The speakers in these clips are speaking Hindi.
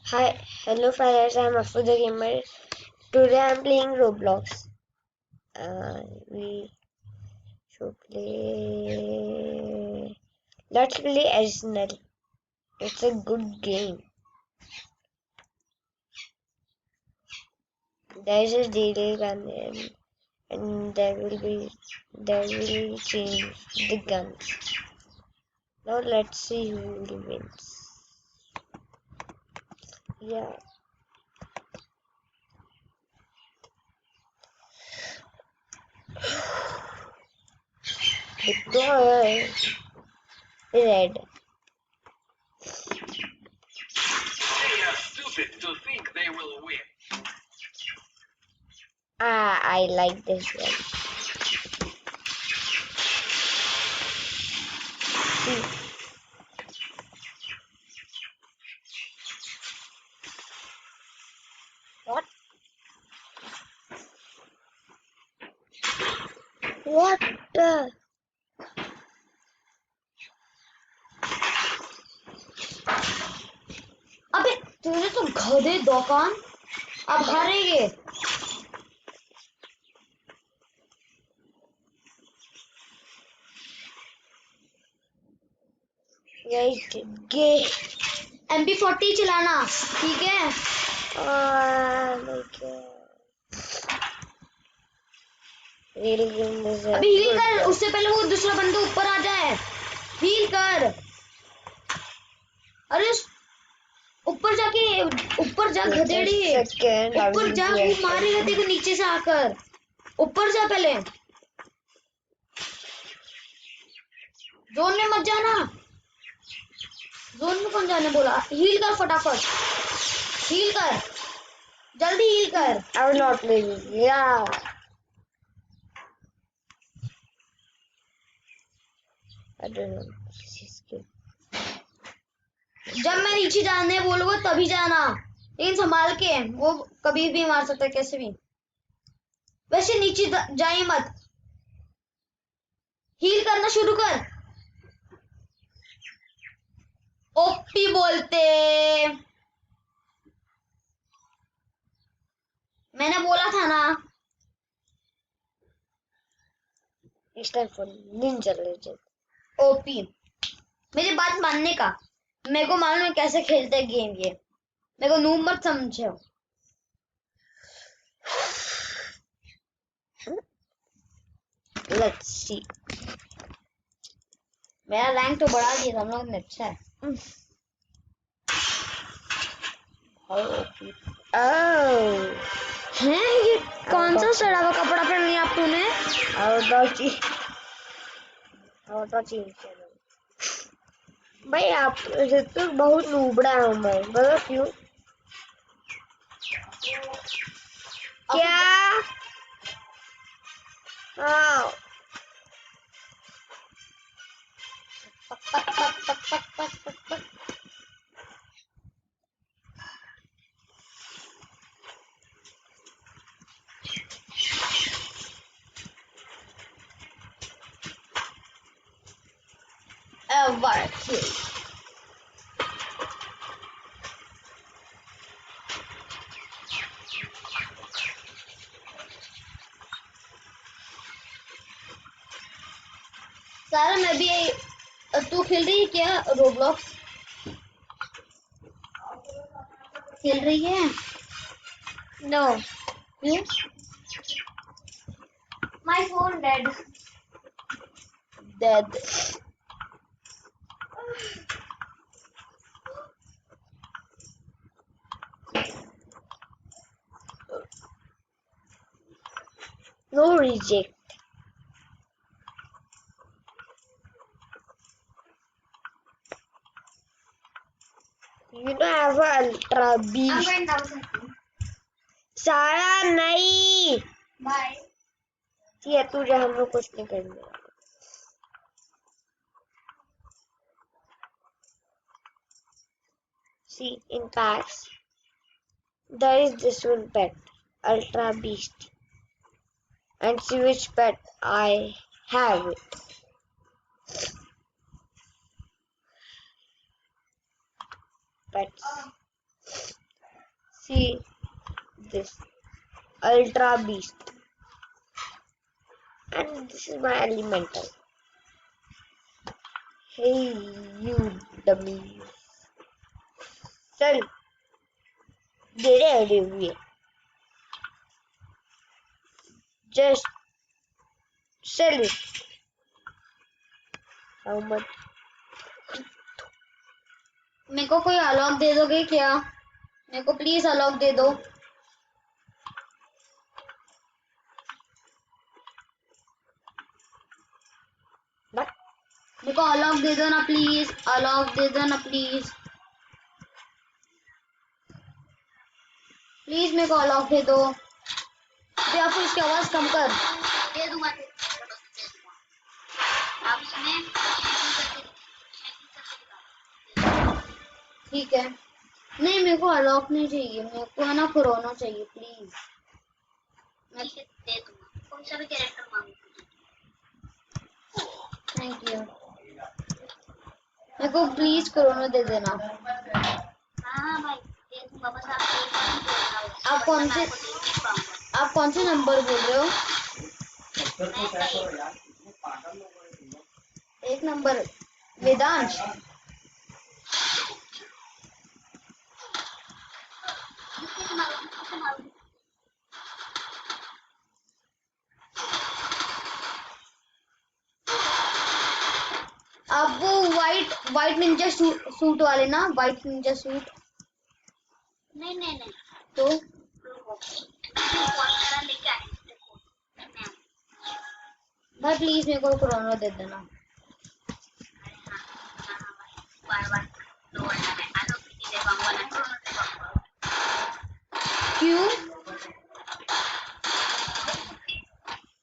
Hi, hello friends, I'm Afu the Gamer. Today I'm playing Roblox. We should play. Let's play Arsenal. It's a good game. There's a daily gun and there will change the guns. Now let's see who wins. Yeah. Deploy red. They are stupid to think they will win. I like this one. See, what? What the? अबे तेरे तो गधे दुकान अब हारेंगे। Right, gay. MP40 चलाना ठीक है। My God. Real game is a अभी हील good कर, one. उससे पहले वो दूसरा बंदा ऊपर आ जाए। हील कर। अरे ऊपर जाके ऊपर जा गधेड़ी। Second, I ऊपर will जा, do वो it. मारेगा तेरे को नीचे से आकर। ऊपर जा पहले। जोन में मत जाना। जोन में कौन जाने बोला? हील कर फटाफट। हील कर। जल्दी हील कर। I will not play this. Yeah. I don't know. This is good. जब मैं नीचे जाने बोलूंगा तभी जाना, लेकिन संभाल के। वो कभी भी मार सकता है, कैसे भी। वैसे नीचे जाइए मत। हील करना शुरू कर। ओपी बोलते। मैंने बोला था ना। It's time for Ninja Legend. OP मेरी बात मानने का। मेरे को मालूम है कैसे खेलते हैं गेम ये। मेरे को नूब मत समझो। Let's see. मेरा रैंक तो बढ़ा दिया हम लोग ने, अच्छा है। Oh. हैं ये कौन सा सड़ा हुआ कपड़ा पहन लिया आप तूने? I was watching channel. भाई आप तो बहुत नूबड़ा हूँ मैं, बोलो क्यों? क्या? हाँ। Ever kill. सारा मैं भी तू खेल रही है क्या रोब्लॉक्स? खेल रही है? No. क्यों? My phone dead. Dead. No reject. You know I have a ultra I'm beast. going down. सारा नहीं. Bye. ये तुझे हम लोग कुछ नहीं करना. See in packs. There is this one pet, Ultra Beast. And see which pet I have it. Pets. See this Ultra Beast, and this is my elemental. Hey, you dummy. Sell. Get away. Just sell it. How much? मेरे को कोई अलॉग दे दोगे क्या? मेरे को प्लीज अलॉग दे दो. What? मेरे को अलॉग दे दो ना प्लीज. अलॉग दे दो ना प्लीज. प्लीज मेरे को अलॉग दे दो. अभी आपको इसकी आवाज कम कर. दे दूंगा. अब इसमें ठीक है. नहीं मेरे को अलॉग नहीं चाहिए. मेरे को है ना कोरोना चाहिए प्लीज. मैं दे दूंगा. कौन सा भी कैरेक्टर मांगो. Thank you. मेरे को प्लीज कोरोना दे देना. हाँ भाई दे दूंगा. बस आप एक बार ही बोलना होगा. आप कौन से आपको दे नहीं पाऊंगा. आप कौन से नंबर बोल रहे हो? एक नंबर. वेदांश. किससे मांगो. आप वो वाइट निंजा सूट वाले ना. White Ninja suit. नहीं तो लेके आए. भाई प्लीज मेरे को कोरोना दे देना. बार दो घंटा में आलू की दे पाऊंगा ना. दे पाऊंगा. क्यों?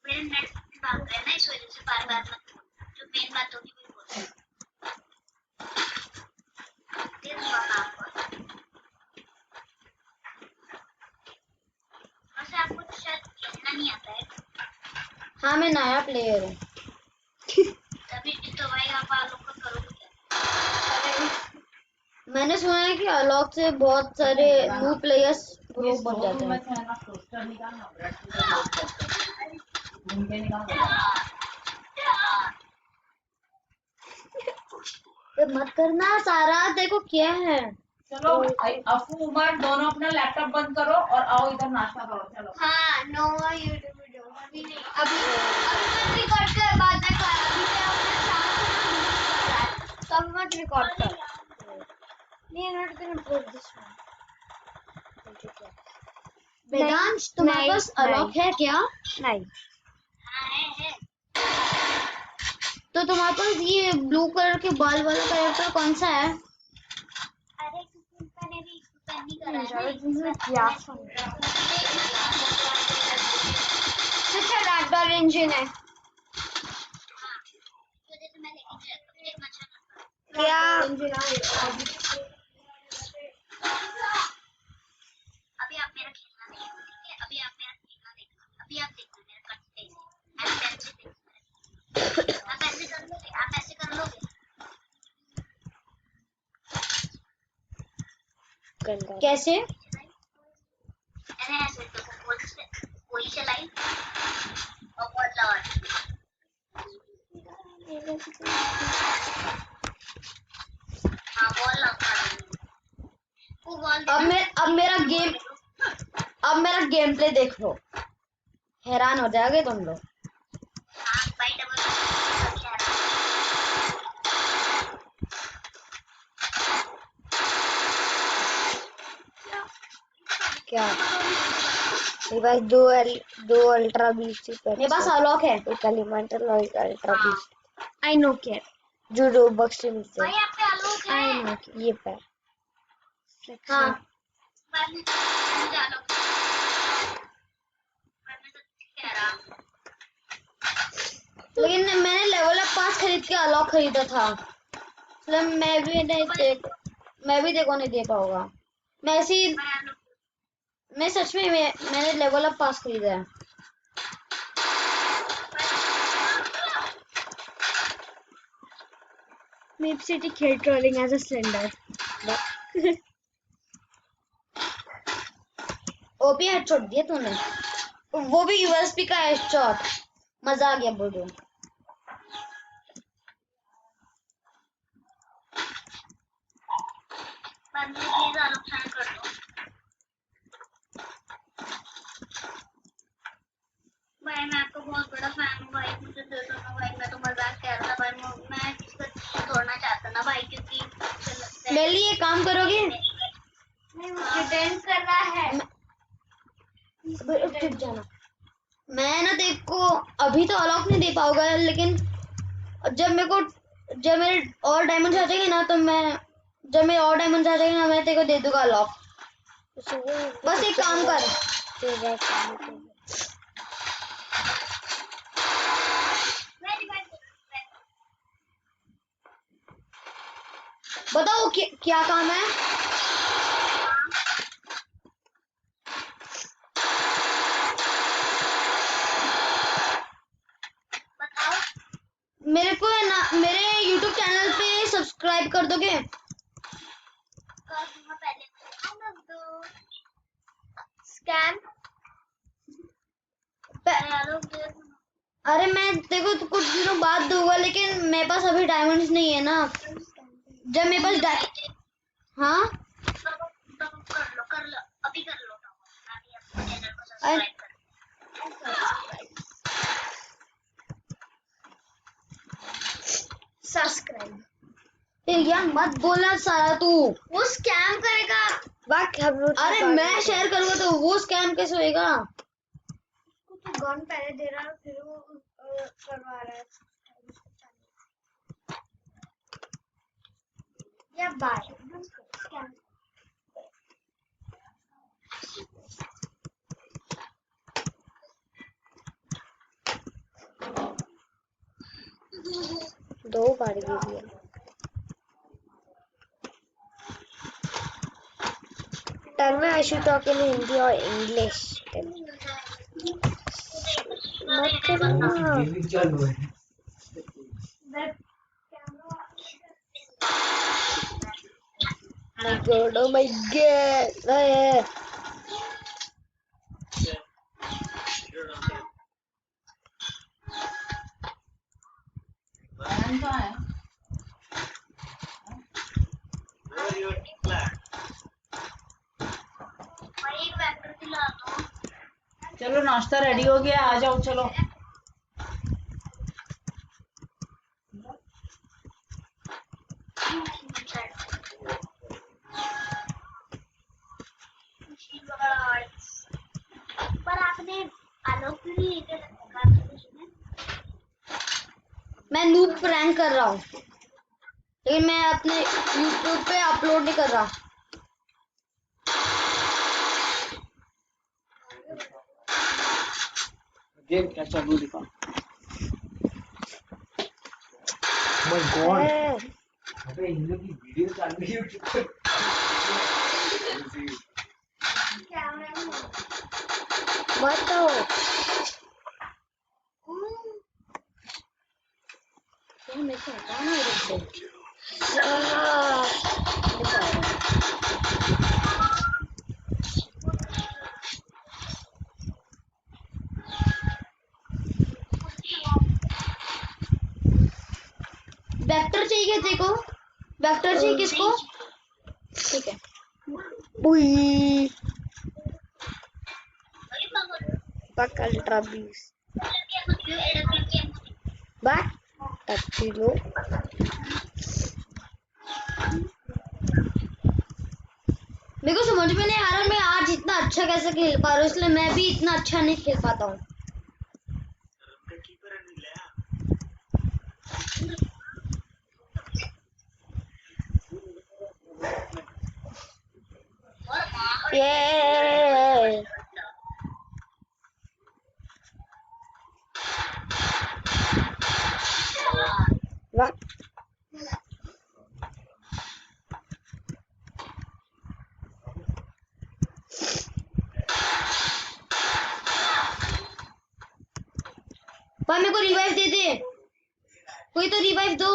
मेरे नेट भाग रहे हैं ना. इस वजह से बार मत. जो मेन बात होगी वही बोल. दे दूंगा आपको. वैसे आपको शायद खेलना नहीं आता है. हाँ मैं नया प्लेयर हूँ. तभी तो भाई आप आलू का करोगे क्या. मैंने सुना है कि अलॉग से बहुत सारे न्यू प्लेयर्स प्रो बन जाते हैं. तो मत करना सारा. देखो क्या है. चलो अफू उमर दोनों अपना लैपटॉप बंद करो और आओ इधर नाश्ता करो. चलो. हाँ नो यूट्यूब वीडियो अभी नहीं. अभी मत रिकॉर्ड कर. बाद में कर. अभी मैं अपना शाम को तो अब मत रिकॉर्ड कर. नहीं not gonna put this one. Vedansh तुम्हारे पास अलॉग है क्या? नहीं. हाँ है. तो तुम्हारे पास ये ब्लू कलर के बाल वाला कैरेक्टर कौन सा है? अरे मैंने भी नहीं करा है. क्या अच्छा रैगडॉल इंजन है. जैसे मैं लेके गया था एक अच्छा था. क्या? अभी आप मेरा खेलना देखो. ठीक है. अभी आप मेरा खेलना देखो. अभी आप देखो मेरा कट्टे से. आप ऐसे देखो. आप ऐसे कर लोगे. आप ऐसे कर लोगे. गंदा. कैसे? अरे ऐसे तो कोई चलाई और बहुत लगा. हाँ बॉल लगा. वो बॉल अब मेरा गेम प्ले देखो. हैरान हो जाओगे तुम लोग. हाँ भाई डबल क्या? मेरे पास दो अल्ट्रा बीस्ट मेरे पास अलॉग है. एक एलिमेंटल और एक ultra beast. I know care. जो रोबक्स से मिलते भाई हैं. आप पे आलू है. I know. ये पे. हाँ बाद में मुझे आलू. मैं तो कह रहा. लेकिन मैंने लेवल अप पास खरीद के अलॉग खरीदा था. मतलब मैं भी देखो नहीं दे पाऊंगा. मैं सच में मैंने लेवल अप पास खरीदा है. Map City खेल trolling as a slender. OP headshot दिया तूने, वो भी यूएसपी का हेडशॉट। मजा आ गया बोलो। बाद में प्लीज आलोक सेंड कर दो। भाई मैं आपका बहुत बड़ा फैन हूँ भाई, मुझे दे दो ना भाई, मैं तो मजाक कर रहा था भाई, मैं किसको छोड़ना चाहता ना भाई, क्योंकि मुझे लगता है मेरे लिए एक काम करोगे? नहीं मुझे रिटर्न करना है। चुप जाना। मैं ना देखो अभी तो अनलॉक नहीं दे पाऊंगा, लेकिन जब मेरे और डायमंड आ जाएंगे ना तो जब मेरे और डायमंड आ जाएंगे ना मैं तेरे को दे दूंगा अनलॉक। बस एक काम कर, बताओ क्या काम है? बताओ। मेरे को है ना मेरे YouTube चैनल पे सब्सक्राइब कर दोगे? कर दूंगा, पहले बताओ तो स्कैम आलोक दे दो। अरे मैं देखो तो कुछ दिनों बाद दूंगा, लेकिन मेरे पास अभी डायमंड्स नहीं है ना। जब मेरे पास हाँ तब कर लो अभी कर लो, मैं भी अपने चैनल को सब्सक्राइब कर। सब्सक्राइब यार मत बोलना सारा तू। वो स्कैम करेगा। अरे मैं शेयर करूंगा तो वो स्कैम कैसे होएगा? तो गन पहले दे रहा है, फिर वो करवा रहा है या बाय स्कैम। दो बार गिर गया। Tell me I should talk in Hindi or English. मत करना। गेमिंग चालू है। My God, oh my God. बहन कहाँ है? भाई वेक्टर दिला दो। चलो नाश्ता रेडी हो गया, आ जाओ चलो। पर आपने आलोक क्यों नहीं लेके रखा? मैं नूब प्रैंक कर रहा हूँ, लेकिन मैं अपने YouTube पे अपलोड नहीं कर रहा। गेम क्या चालू दिखा। माय गॉड, अबे इन लोग की वीडियो चालू है यूट्यूब पे। मत हो। मेरे को हटाना है इससे। वेक्टर चाहिए तेरे को? वेक्टर चाहिए किसको? ठीक है। उई। Back Ultra Beast. Back. Tuxedo. मेरे को समझ में नहीं आ रहा मैं आज इतना अच्छा कैसे खेल पा रहा हूँ, इसलिए मैं भी इतना अच्छा नहीं खेल पाता हूँ। Yeah. What? भाई मेरे को रिवाइव दे दे, कोई तो रिवाइव दो।